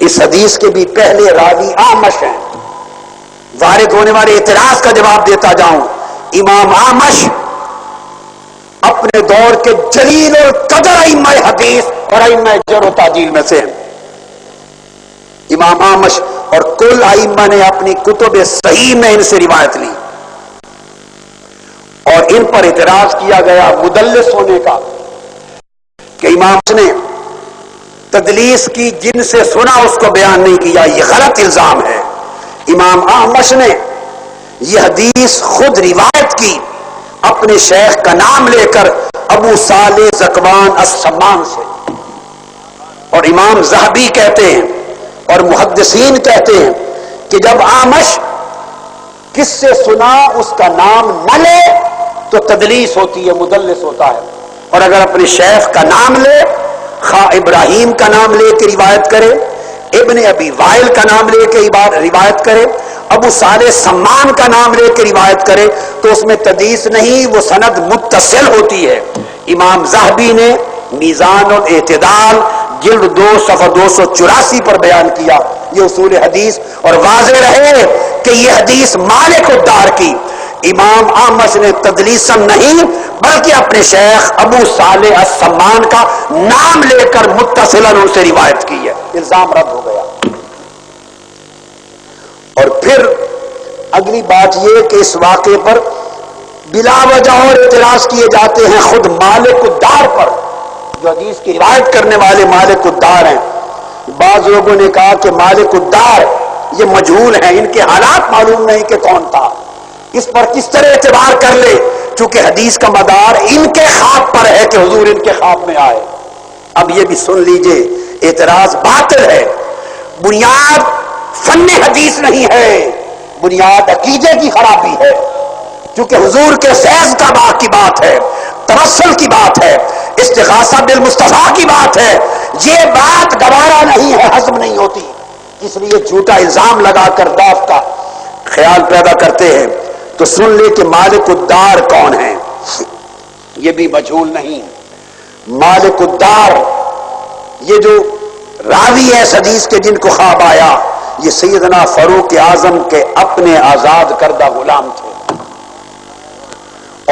اس حدیث کے بھی پہلے راوی اعمش ہیں. وارد ہونے والے اعتراض کا جواب دیتا جاؤں. امام اعمش اپنے دور کے جلیل القدر ائمہ حدیث اور ائمہ جرح و تعدیل میں سے ہیں. امام اعمش اور کل ائمہ نے اپنی کتب صحیح میں ان سے روایت لی اور ان پر اعتراض کیا گیا مدلس ہونے کا کہ امام نے تدلیس کی، جن سے سنا اس کو بیان نہیں کیا، یہ غلط الزام ہے. امام اعمش نے یہ حدیث خود روایت کی اپنے شیخ کا نام لے کر ابو صالح ذکوان السمان سے. اور امام ذہبی کہتے ہیں اور محدثین کہتے ہیں کہ جب اعمش کس سے سنا اس کا نام نہ لے تو تدلیس ہوتی ہے، مدلس ہوتا ہے. اور اگر اپنے شیخ کا نام لے، خواہ ابراہیم کا نام لے کے روایت کرے، ابن ابی وائل کا نام لے کے روایت کرے، ابو صالح سمان کا نام لے کے روایت کرے، تو اس میں تدلیس نہیں، وہ سند متصل ہوتی ہے. امام ذہبی نے میزان الاعتدال جلد 2 صفحہ 284 پر بیان کیا یہ اصول حدیث، اور واضح رہے کہ یہ حدیث مالک الدار کی امام اعمش نے تدلیساً نہیں بلکہ اپنے شیخ ابو صالح السمان کا نام لے کر متصلاً ان سے روایت کی ہے. الزام رد ہو گیا. اور پھر اگلی بات یہ کہ اس واقعے پر بلا وجہ اور اعتراض کیے جاتے ہیں خود مالک الدار پر، جو حدیث کی روایت کرنے والے مالک الدار ہیں. بعض لوگوں نے کہا کہ مالک الدار یہ مجہول ہیں، ان کے حالات معلوم نہیں کہ کون تھا، اس پر کس طرح اعتبار کر لے، چونکہ حدیث کا مدار ان کے خواب پر ہے کہ حضور ان کے خواب میں آئے. اب یہ بھی سن لیجئے، اعتراض باطل ہے. بنیاد فن حدیث نہیں ہے، بنیاد عقیدے کی خرابی ہے. چونکہ حضور کے فیض کی بات ہے، توسل کی بات ہے، استغاثہ بالمصطفیٰ کی بات ہے، یہ بات گوارا نہیں ہے، ہضم نہیں ہوتی. اس لیے جھوٹا الزام لگا کر ضعف کا خیال پیدا کرتے ہیں. تو سن لے کہ مالک الدار کون ہے، یہ بھی مجہول نہیں. مالک الدار یہ جو راوی ہے اس حدیث کے جن کو خواب آیا، یہ سیدنا فاروق اعظم کے اپنے آزاد کردہ غلام تھے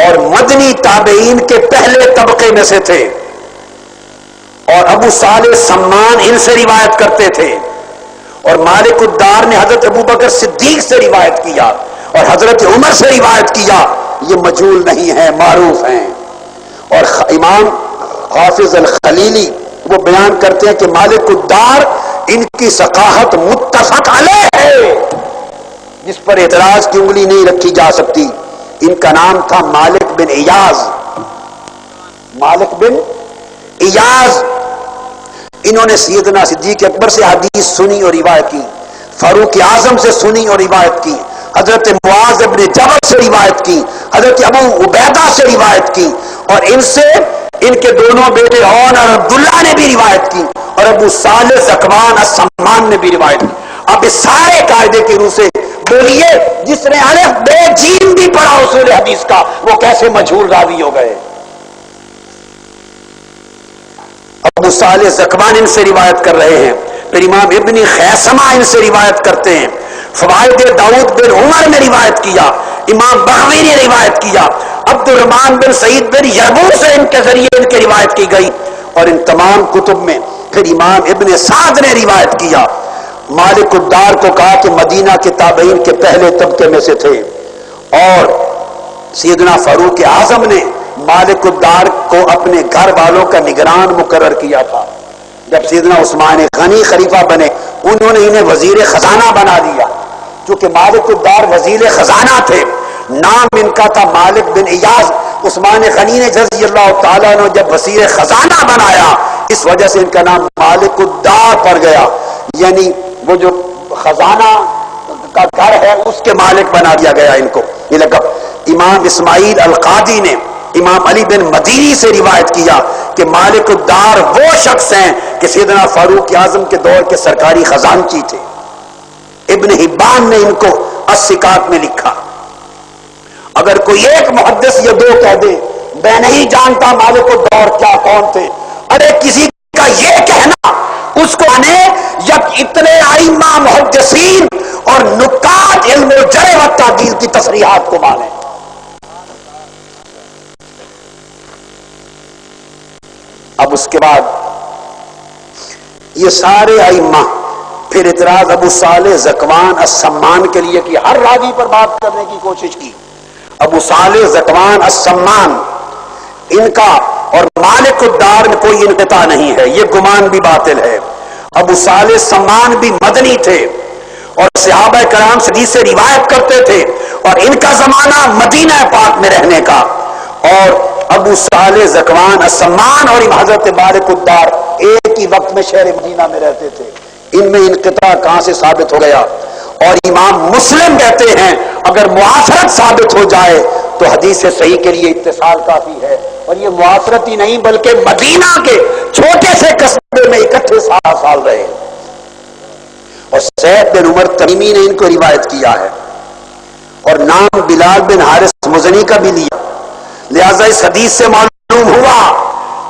اور مدنی تابعین کے پہلے طبقے میں سے تھے. اور ابو صالح سمان ان سے روایت کرتے تھے. اور مالک الدار نے حضرت ابوبکر صدیق سے روایت کیا اور حضرت عمر سے روایت کیا. یہ مجہول نہیں ہے، معروف ہیں. اور امام حافظ الخلیلی وہ بیان کرتے ہیں کہ مالک الدار ان کی ثقافت متفق علیہ ہے، جس پر اعتراض کی انگلی نہیں رکھی جا سکتی. ان کا نام تھا مالک بن ایاز. مالک بن ایاز انہوں نے سیدنا صدیق اکبر سے حدیث سنی اور روایت کی، فاروق اعظم سے سنی اور روایت کی، حضرت معاذ ابن جبل سے روایت کی، حضرت ابو عبیدہ سے روایت کی، اور ان سے ان کے دونوں بیٹے عون اور عبداللہ نے بھی روایت کی، اور ابو صالح ذکوان السمان نے بھی روایت کی. اب اس سارے قاعدے کی روح سے بولیے جس نے الف بے جیم بھی پڑھا اصول حدیث کا، وہ کیسے مجہول راوی ہو گئے؟ ابو صالح ذکوان ان سے روایت کر رہے ہیں. پھر امام ابن خیثمہ ان سے روایت کرتے ہیں. فوائد داؤد بن عمر نے روایت کیا، امام بغوی نے روایت کیا، عبد الرحمن بن سعید بن یربوع سے ان کے ذریعے ان کی روایت کی گئی. اور ان تمام کتب میں پھر امام ابن سعد نے روایت کیا. مالک الدار کو کہا کہ مدینہ کے تابعین کے پہلے طبقے میں سے تھے. اور سیدنا فاروق اعظم نے مالک الدار کو اپنے گھر والوں کا نگران مقرر کیا تھا. جب سیدنا عثمان غنی خلیفہ بنے انہوں نے انہیں وزیر خزانہ بنا دیا. چونکہ مالک الدار وزیر خزانہ تھے، نام ان کا تھا مالک بن ایاز. عثمان غنی نے رضی اللہ تعالیٰ نے جب وزیر خزانہ بنایا، اس وجہ سے ان کا نام مالک الدار پڑ گیا، یعنی وہ جو خزانہ کا گھر ہے اس کے مالک بنا دیا گیا ان کو یہ لقب. امام اسماعیل القاضی نے امام علی بن مدینی سے روایت کیا کہ مالک الدار وہ شخص ہیں کہ سیدنا فاروق اعظم کے دور کے سرکاری خزانچی تھے. ابن حبان نے ان کو الثقات میں لکھا. اگر کوئی ایک محدث یا دو کہہ دے میں نہیں جانتا مالک الدار کیا کون تھے، ارے کسی کا یہ کہنا اس کو یا اتنے ائمہ محدثین اور نقاد علم الجرح و تعدیل کی تصریحات کو مانیں. اب اس کے بعد یہ سارے ائمہ پھر اعتراض ابو صالح زکوان السمان کے لیے کی، ہر راوی پر بات کرنے کی کوشش کی. ابو صالح زکوان السمان ان کا اور مالک الدار میں کوئی انقطاع نہیں ہے، یہ گمان بھی باطل ہے. ابو صالح سمان بھی مدنی تھے اور صحابہ کرام سے حدیث سے روایت کرتے تھے اور ان کا زمانہ مدینہ پاک میں رہنے کا. اور ابو صالح زکوان السمان اور حضرت مالک الدار ایک ہی وقت میں شہر مدینہ میں رہتے تھے. ان میں انقطاع کہاں سے ثابت ہو گیا؟ اور امام مسلم کہتے ہیں اگر معاصرت ثابت ہو جائے تو حدیث صحیح کے لیے اتصال کافی ہے. اور یہ معاصرت ہی نہیں بلکہ مدینہ کے چھوٹے سے قصبے میں اکٹھے 7 سال رہے. اور سعید بن عمر تمیمی نے ان کو روایت کیا ہے اور نام بلال بن حارث مزنی کا بھی لیا. لہذا اس حدیث سے معلوم ہوا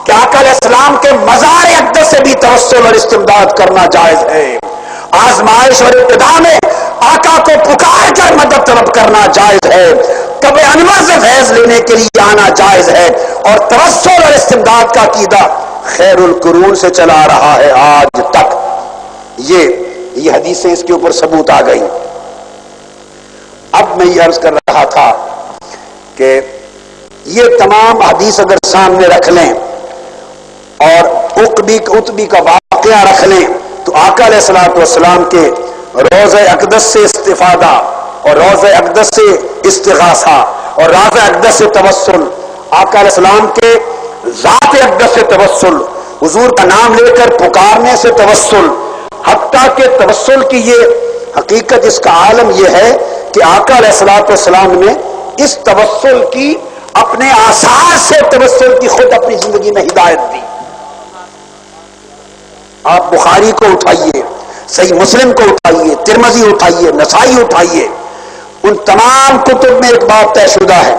کہ آقا علیہ السلام کے مزار اقدس سے بھی توسل اور استمداد کرنا جائز ہے. آزمائش اور ابتدا میں آقا کو پکار کر مدد طلب کرنا جائز ہے. کب انور سے فیض لینے کے لیے آنا جائز ہے. اور توسل اور استمداد کا عقیدہ خیر القرون سے چلا رہا ہے آج تک. یہ حدیثیں اس کے اوپر ثبوت آ گئی. اب میں یہ عرض کر رہا تھا کہ یہ تمام حدیث اگر سامنے رکھ لیں اور اتبی کا واقعہ رکھ لیں تو آقا علیہ الصلوۃ والسلام کے روضہ اقدس سے استفادہ اور روضہ اقدس سے استغاثہ اور روضہ اقدس سے توسل، آقا علیہ السلام کے ذات اقدس سے توسل، حضور کا نام لے کر پکارنے سے توسل، حتیٰ کہ توسل کی یہ حقیقت، اس کا عالم یہ ہے کہ آقا علیہ الصلوۃ والسلام نے اس توسل کی اپنے آثار سے توسل کی خود اپنی زندگی میں ہدایت دی. آپ بخاری کو اٹھائیے، صحیح مسلم کو اٹھائیے، ترمذی اٹھائیے، نسائی اٹھائیے، ان تمام کتب میں ایک بات طے شدہ ہے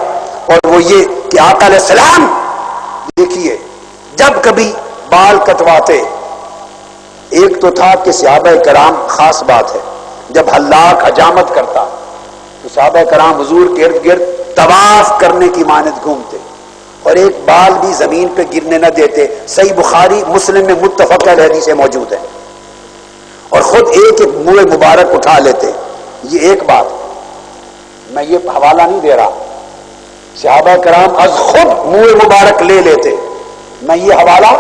اور وہ یہ کہ آقا علیہ السلام دیکھیے جب کبھی بال کٹواتے، ایک تو تھا کہ صحابہ کرام، خاص بات ہے جب حلاق حجامت کرتا تو صحابہ کرام حضور کے ارد گرد طواف کرنے کی مانند گھومتے اور ایک بال بھی زمین پہ گرنے نہ دیتے. صحیح بخاری مسلم میں متفق علیہ حدیثیں موجود ہیں. اور خود ایک ایک منہ مبارک اٹھا لیتے. یہ ایک بات، میں یہ حوالہ نہیں دے رہا، صحابہ کرام از خود منہ مبارک لے لیتے، میں یہ حوالہ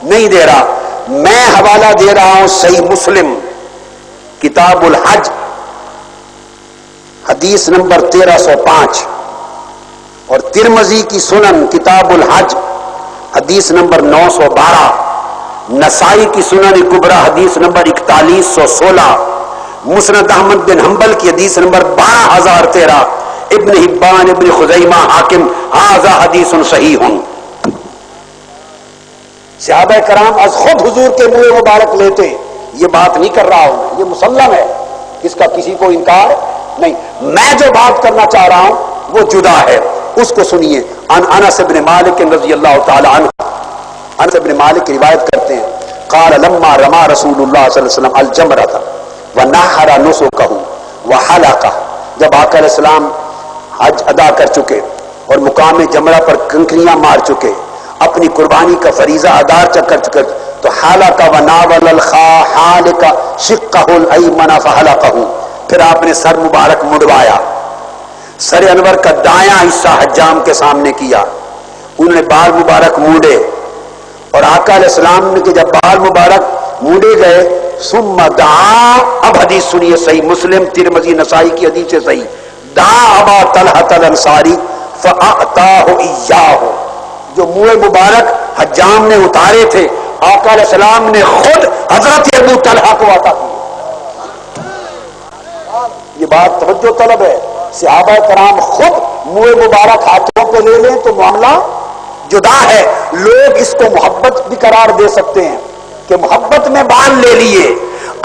نہیں دے رہا. میں حوالہ دے رہا ہوں صحیح مسلم کتاب الحج حدیث نمبر 1305 اور ترمذی کی سنن کتاب الحج حدیث نمبر 912، نسائی کی سنن کبریٰ حدیث نمبر 4116، مسند احمد بن حنبل کی حدیث نمبر 12013، ابن حبان، ابن خزیمہ، حاکم، ھذا حدیث صحیح. صحابہ کرام از خود حضور کے منہ مبارک لیتے. یہ بات نہیں کر رہا ہوں، یہ مسلم ہے، اس کا کسی کو انکار نہیں. میں جو بات کرنا چاہ رہا ہوں وہ جدا ہے، اس کو سنیے. انس بن مالک رضی اللہ تعالی عنہ، انس بن مالک روایت کرتے ہیں قال لما رمى رسول اللہ صلی اللہ علیہ وسلم الجمرۃ ونحر نسکہ وحلق، جب آقا علیہ السلام حج ادا کر چکے اور مقام جمرہ پر کنکریاں مار چکے، اپنی قربانی کا فریضہ ادا کر چکے، تو حلق وناول الخالق شقہ الایمن فحلقہ، پھر آپ نے سر مبارک مڑوایا، سر انور کا دایاں حصہ حجام کے سامنے کیا، انہوں نے بال مبارک مونڈے اور آقا علیہ السلام نے کہ جب بال مبارک مونڈے گئے ثم دعا، اب حدیث سنیے صحیح مسلم، ترمذی، نسائی کی حدیث سے صحیح، دعا ابا طلحۃ الانصاری فاعطاہ ایاہ، جو منہ مبارک حجام نے اتارے تھے آقا علیہ السلام نے خود حضرت ابو طلحہ کو عطا کیا. یہ بات توجہ طلب ہے. صحابہ کرام خود منہ مبارک ہاتھوں پہ لے لیں تو معاملہ جدا ہے. لوگ اس کو محبت بھی قرار دے سکتے ہیں کہ محبت میں بال لے لیے،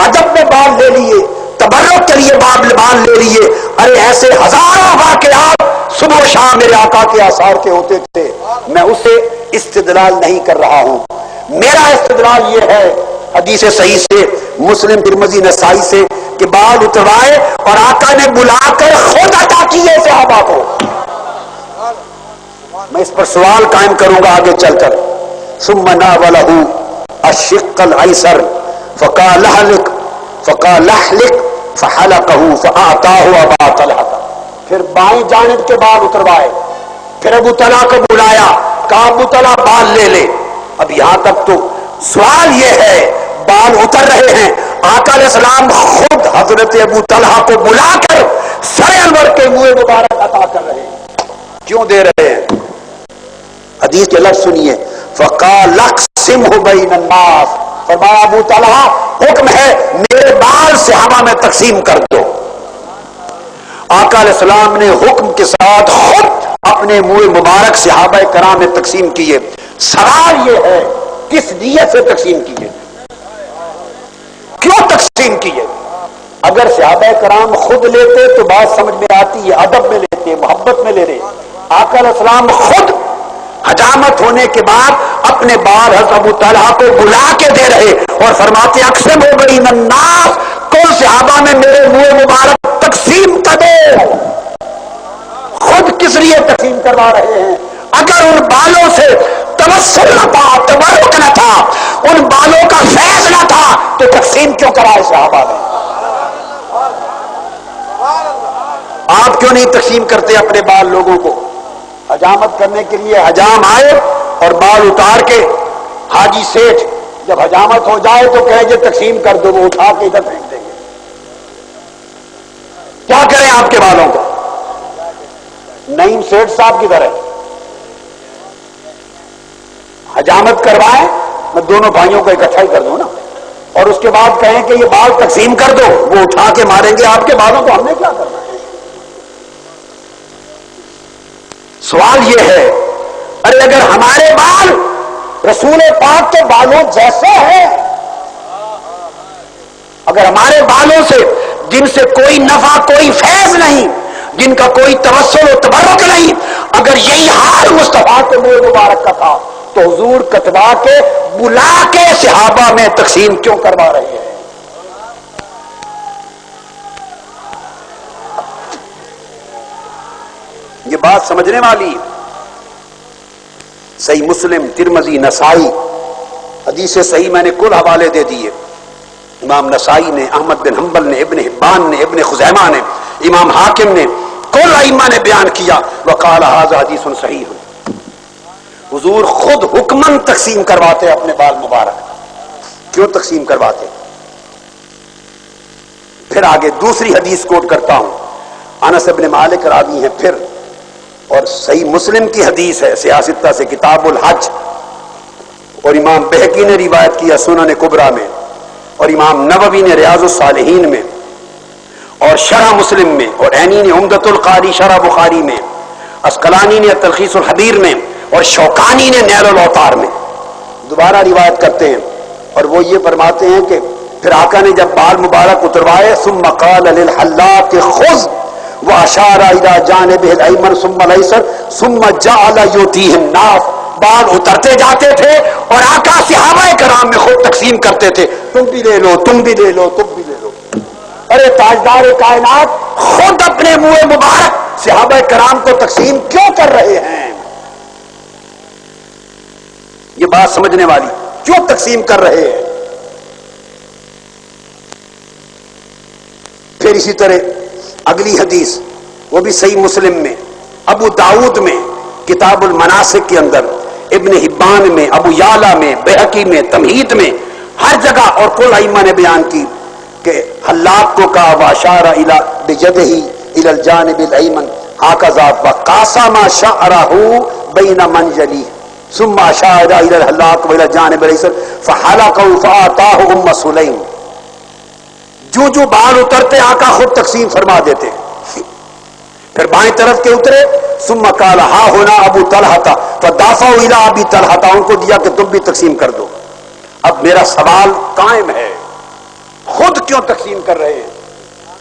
ادب میں بال لے لیے، تبرک کے لیے بال لے لیے. ارے ایسے ہزاروں واقعات صبح و شام میرے آقا کے آثار کے ہوتے تھے. میں اسے استدلال نہیں کر رہا ہوں. میرا استدلال یہ ہے حدیث صحیح سے مسلم ترمذی نسائی سے کہ بال اتروائے اور آقا نے بلا کر خود عطا کیے صحابہ کو. میں اس پر سوال قائم کروں گا آگے چل کر. ثم ناولہ الشق الایسر فقال احلق فحلقہ فاعطاہ ابا طلحہ. پھر بائیں جانب کے بال اتروائے، پھر ابو طلحہ کو بلایا، کہا ابو طلحہ بال لے لے. اب یہاں تک تو سوال یہ ہے بال اتر رہے ہیں، آقا علیہ السلام خود حضرت ابو طلحہ کو بلا کر سر انور کے منہ مبارک عطا کر رہے ہیں. کیوں دے رہے ہیں؟ حدیث کے لفظ سنیے. فقال اقسمہ بین الناس، فرمایا ابو طلحہ حکم ہے میرے بال صحابہ میں تقسیم کر دو. آقا علیہ السلام نے حکم کے ساتھ خود اپنے منہ مبارک صحابہ کرام میں تقسیم کیے. سوال یہ ہے کس نیت سے تقسیم کیے، کیوں تقسیم کیے؟ اگر صحابہ کرام خود لیتے تو بات سمجھ میں آتی ہے، ادب میں لیتے، محبت میں لے رہے. آقا علیہ السلام خود حجامت ہونے کے بعد اپنے بال حضرت ابو طلحہ کو بلا کے دے رہے اور فرماتے اقسم ہو بین الناس، کل صحابہ میں میرے منہ مبارک تقسیم کر دو. خود کس لیے تقسیم کروا رہے ہیں؟ اگر ان بالوں سے توسل نہ تھا، تبرک نہ تھا، ان بالوں کا فیض نہ تھا تو تقسیم کیوں کرائے صحابہ نے؟ آپ کیوں نہیں تقسیم کرتے اپنے بال لوگوں کو؟ حجامت کرنے کے لیے حجام آئے اور بال اتار کے حاجی سیٹھ جب حجامت ہو جائے تو کہے یہ تقسیم کر دو، وہ اٹھا کے ادھر پھینک دیں گے. کیا کریں آپ کے بالوں کو؟ نعیم سیٹھ صاحب کدھر ہے؟ حجامت کروائیں، میں دونوں بھائیوں کو اکٹھا ہی کر دوں نا، اور اس کے بعد کہیں کہ یہ بال تقسیم کر دو، وہ اٹھا کے ماریں گے آپ کے بالوں کو. ہم نے کیا کرنا ہے؟ سوال یہ ہے ارے اگر ہمارے بال رسول پاک کے بالوں جیسے ہیں، اگر ہمارے بالوں سے جن سے کوئی نفع کوئی فیض نہیں، جن کا کوئی توسل و تبرک نہیں، اگر یہی حال مصطفیٰ کے منہ مبارک کا تھا تو حضور کتبا کے بلا کے صحابہ میں تقسیم کیوں کروا رہے ہیں؟ یہ بات سمجھنے والی. صحیح مسلم ترمذی نسائی حدیث صحیح میں نے کل حوالے دے دیے. امام نسائی نے، احمد بن حنبل نے، ابن حبان نے، ابن خزیمہ نے، امام حاکم نے، کل ائمہ نے بیان کیا. وقال ھذا حدیث صحیح. حضور خود حکمن تقسیم کرواتے اپنے بال مبارک. کیوں تقسیم کرواتے؟ پھر آگے دوسری حدیث کوٹ کرتا ہوں. انس بن مالک راوی ہیں پھر، اور صحیح مسلم کی حدیث ہے سیاستہ سے کتاب الحج، اور امام بہقی نے روایت کیا سنن کبریٰ میں، اور امام نووی نے ریاض الصالحین میں، اور شرح مسلم میں، اور عینی نے عمدۃ القاری شرح بخاری میں، اسقلانی نے تلخیص الحبیر میں، اور شوکانی نے نیل الاوطار میں. دوبارہ روایت کرتے ہیں اور وہ یہ فرماتے ہیں کہ پھر آقا نے جب بال مبارک اتروائے ثم قال للحلاق خذ واشار الى جانبه الايمن ثم الايسر ثم جعل يؤتيه الناس. بال اترتے جاتے تھے اور آقا صحابہ کرام میں خود تقسیم کرتے تھے، تم بھی لے لو، تم بھی لے لو، تم بھی لے لو. ارے تاجدار کائنات خود اپنے منہ مبارک صحابہ کرام کو تقسیم کیوں کر رہے ہیں؟ یہ بات سمجھنے والی. کیوں تقسیم کر رہے ہیں؟ پھر اسی طرح اگلی حدیث وہ بھی صحیح مسلم میں، ابو داؤد میں کتاب المناسک کے اندر، ابن حبان میں، ابو یعلا میں، بہقی میں، تمہید میں، ہر جگہ، اور کل ائمہ نے بیان کی کہ حلاق کو کہا واشار الی بجدہ الی الجانب الایمن ہکذا وقاسم شعرہ بین منجلی ثم اشار الی الحلاق والی الجانب الايسر فحلقه فاعطاه ام سلیم. جو جو بال اترتے آقا خود تقسیم فرما دیتے. پھر بائیں طرف کے اترے ثم قال ہا ہونا ابو طلحہ فدافعوا الى ابی طلحہ، ان کو دیا کہ تم بھی تقسیم کر دو. اب میرا سوال قائم ہے، خود کیوں تقسیم کر رہے ہیں؟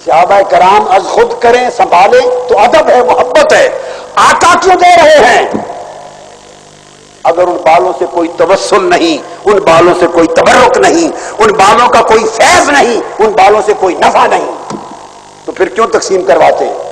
صحابہ کرام از خود کریں، سنبھالیں تو ادب ہے، محبت ہے. آقا کیوں دے رہے ہیں؟ اگر ان بالوں سے کوئی توسل نہیں، ان بالوں سے کوئی تبرک نہیں، ان بالوں کا کوئی فیض نہیں، ان بالوں سے کوئی نفع نہیں، تو پھر کیوں تقسیم کرواتے ہیں؟